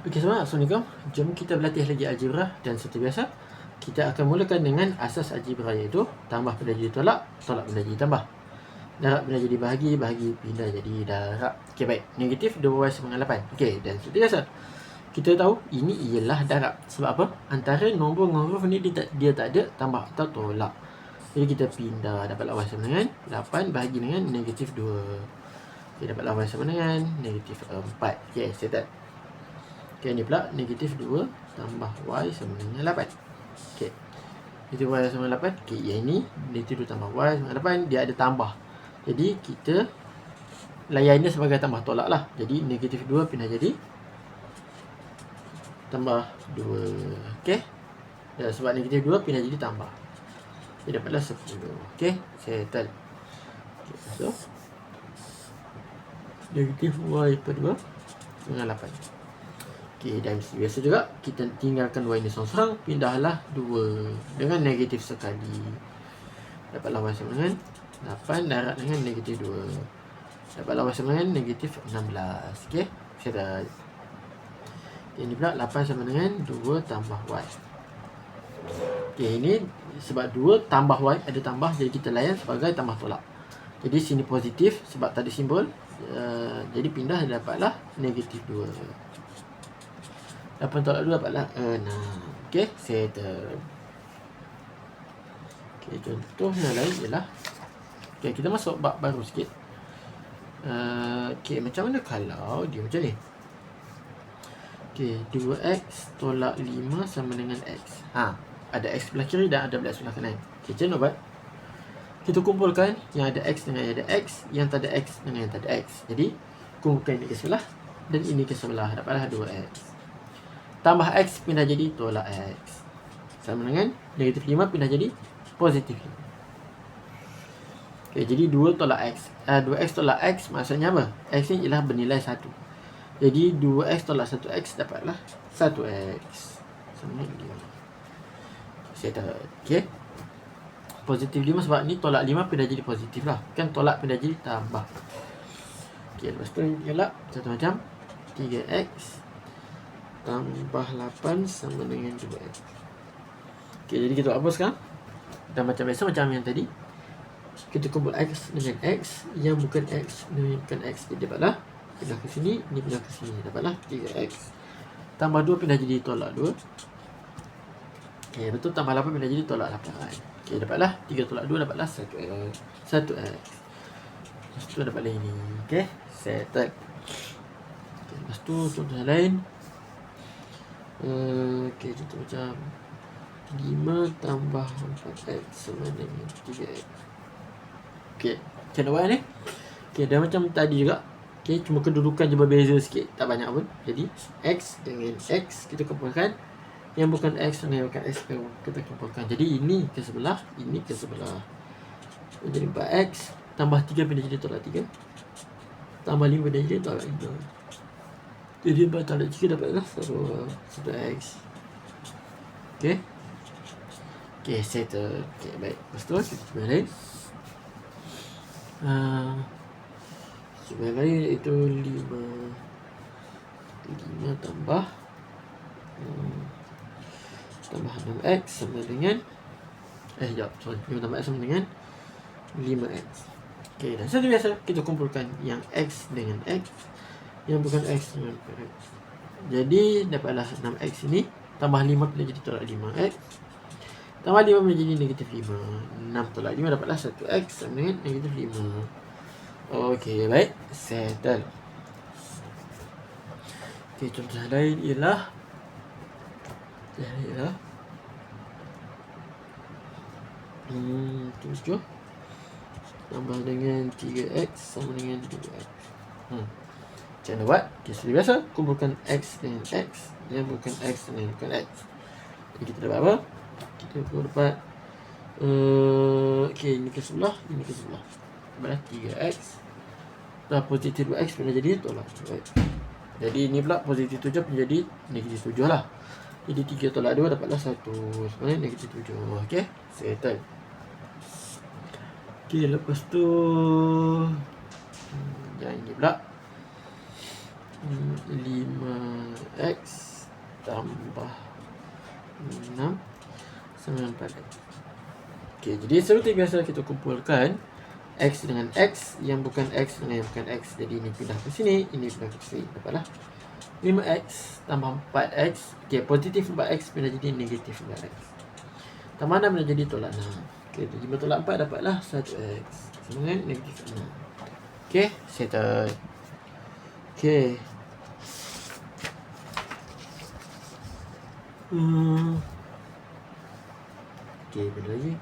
Okey semua, Assalamualaikum. Jom kita berlatih lagi algebra dan seperti biasa kita akan mulakan dengan asas algebra iaitu tambah benda jadi tolak, tolak benda jadi tambah. Darab benda jadi bahagi, bahagi pindah jadi darab. Okey baik. Negatif 2y sama dengan 8. Okey, dan seperti biasa kita tahu ini ialah darab. Sebab apa? Antara nombor dengan huruf ni dia tak ada tambah atau tolak. Jadi kita pindah, dapatlah y sama dengan 8 bahagi dengan negatif 2. Okey, dapatlah y sama dengan negatif 4. Okey, settle. Okey, ni pula negatif 2 tambah y sama dengan 8. Okey. Negatif y sama dengan 8. Okey, yang ini negatif 2 tambah y sama dengan 8, dia ada tambah. Jadi kita layan dia sebagai tambah tolak lah. Jadi negatif 2 pindah jadi tambah 2. Okey. Ya, sebab negatif 2 pindah jadi tambah. Jadi dapatlah 10. Okey, settle. Okay, so negatif y per 2 dengan 8. Okey, dan biasa juga kita tinggalkan y ni seorang-seorang, pindahlah 2 dengan negatif sekali. Dapatlah y sama dengan 8 darab dengan negatif 2. Dapatlah y sama dengan negatif 16. Okey, settle. Ini pula 8 sama dengan 2 tambah y. Okey, ini sebab 2 tambah y ada tambah, jadi kita layan sebagai tambah tolak. Jadi sini positif sebab tadi simbol, jadi pindah dapatlah negatif 2. 8 tolak 2 dapatlah 6. Okey, settle. Okey, contoh yang lain ialah, okey, kita masuk bab baru sikit. Okey, macam mana kalau dia macam ni? Okey, 2x tolak 5 sama dengan x. Ada x sebelah kiri dan ada x sebelah kanan. Okey, macam mana buat? Kita kumpulkan yang ada x dengan yang ada x, yang tak ada x dengan yang tak ada x. Jadi, kumpulkan ini ke sebelah dan ini ke sebelah, dapatlah 2x. Tambah x pindah jadi tolak x. Sama dengan negatif 5 pindah jadi positif 5. Okey, jadi 2 tolak x. 2x tolak x maksudnya apa? X ni ialah bernilai 1. Jadi 2x tolak 1x dapatlah 1x. Sama dengan 5. Settle. Okey. Positif 5 sebab ni tolak 5 pindah jadi positif lah. Kan tolak pindah jadi tambah. Okey, lepas tu ialah satu macam 3x tambah 8 sama dengan 2x. Okey, jadi kita buat apa sekarang? Dan macam biasa, macam yang tadi, kita kumpul x dengan x, yang bukan x dengan bukan x. Jadi dapatlah, pindah ke sini, ni pindah ke sini, dapatlah 3x tambah 2 pindah jadi tolak 2. Okey, betul, tambah 8 pindah jadi tolak 8. Okey, dapatlah 3 tolak 2 dapatlah 1x. 1x. Lepas tu dapatlah ini. Okey, settle. Okay, lepas tu contoh yang lain. Okey, contoh macam 5 tambah 4x sama dengan 3x. Okey, macam mana buat ni? Okey, dan macam tadi juga. Okey, cuma kedudukan je berbeza sikit, tak banyak pun. Jadi x dengan x kita kumpulkan, yang bukan x dengan yang bukan x kita kumpulkan. Jadi ini ke sebelah, ini ke sebelah. Jadi 4x tambah 3 pindah jadi tolak 3. Tambah 5 pindah jadi tolak 5. Jadi 4 tolak 3 dapatlah 1x. Okey. Okey, settle. Okey, baik. Lepas tu kita cuba yang lain. Cuba yang lain iaitu 5 tambah 6x sama dengan 5 tambah x sama dengan 5x. Okey, dan seperti biasa kita kumpulkan yang x dengan x, yang bukan x dengan x. Jadi dapatlah 6x ini tambah 5 pindah jadi tolak 5x. Tambah 5 pindah jadi negatif 5. 6 tolak 5 dapatlah 1x sama dengan negatif 5. Okey, baik. Settle. Okey, contoh yang lain ialah 7 tambah dengan 3x sama dengan 2x. Macam mana buat? Okay, seperti biasa, kumpulkan x dengan x, yang bukan x dengan bukan x. Jadi kita dapat apa? Kita dapat okey, ini ke sebelah, ini ke sebelah. Dapatlah 3x. Dah positif 2x pindah jadi tolak 2x. Jadi ini pula positif 7 menjadi negatif 7 lah. Jadi 3 tolak 2 dapatlah 1. Sebenarnya negatif 7. Okey, settle. Okey, lepas tu yang ini pula 5x tambah 6 sama 4x. Okey, jadi seperti biasa kita kumpulkan x dengan x yang bukan x dengan yang bukan x. Jadi ini pindah ke sini, ini pindah ke sini. Dapatlah 5x tambah 4x. Okey, positif 4x pindah jadi negatif 4x. Tambah 6 pindah jadi tolak 6. Okey, 5 tolak 4 dapatlah 1x sama dengan negatif 6. Okey, settle. Okey. Okey, bila lagi?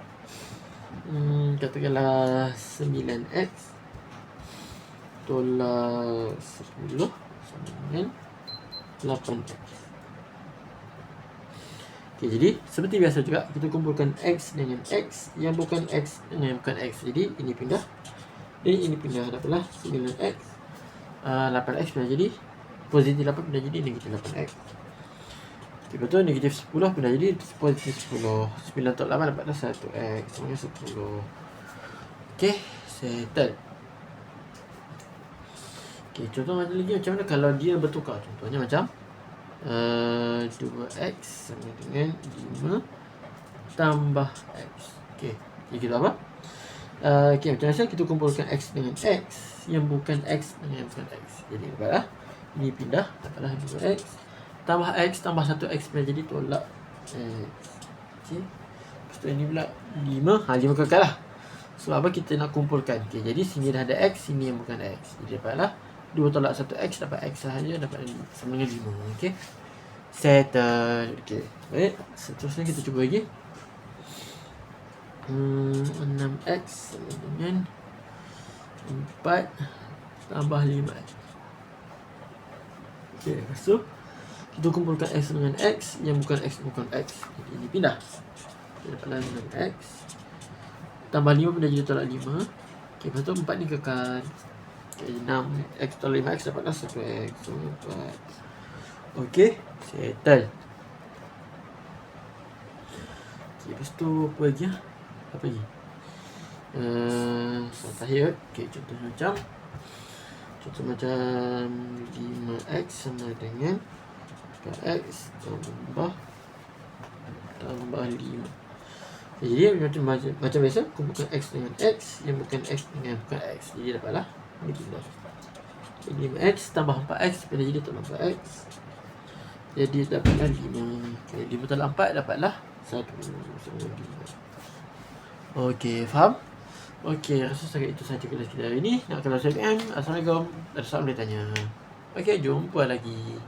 Katakanlah 9x tolak 10 sama dengan 8x. Okey, jadi seperti biasa juga kita kumpulkan x dengan x yang bukan x dengan yang bukan x. Jadi ini pindah, ini pindah, dapatlah 9x 8x pindah jadi positif 8 pindah jadi negatif 8x. Okay, betul, negatif 10 pindah jadi positif 10. 9 tolak 8 dapatlah 1x sama 10. Okay, settle. Okay, contoh macam lagi macam mana kalau dia bertukar. Contohnya macam 2x sama dengan 5 tambah x. Okay, jadi kita apa? Okay, macam mana kita kumpulkan x dengan x yang bukan x dengan yang bukan x. Jadi dapatlah ini pindah, dapatlah 2x tambah x tambah 1x pindah jadi tolak x. Okay, lepas tu ini pula 5. 5 kekal lah. Sebab apa kita nak kumpulkan. Okay, jadi sini dah ada x, sini yang bukan x. Jadi dapatlah 2 tolak 1x dapat x sahaja, dapat sama dengan 5. Okay, settle. Okay, baik, seterusnya kita cuba lagi. 6x sama dengan 4 tambah 5x. Okay, lepas tu kita kumpulkan x dengan x yang bukan x bukan x. Jadi ini pindah. Okay, dapatlah 6x tambah 5 pindah jadi tolak 5. Okay, lepas tu 4 ni kekal. Okay, 6x tolak 5x dapatlah 1x sama 4. Okay, settle. Okay, lepas tu apa lagi lah? Apa lagi? Terakhir. Okay, contoh macam 5x sama dengan 4x tambah 5. Jadi macam biasa kumpulkan x dengan x yang bukan x dengan yang bukan x. Jadi dapatlah ini pindah. Jadi 5x tambah 4x pindah jadi tolak 4x. Jadi dapatlah 5. Okay, 5 tolak 4 dapatlah 1 sama 5. Okey, faham? Okey, rasa sangat itu sahaja kelas kita hari ini. Nak kalau saya Assalamualaikum. Ada soalan boleh tanya. Okey, jumpa lagi.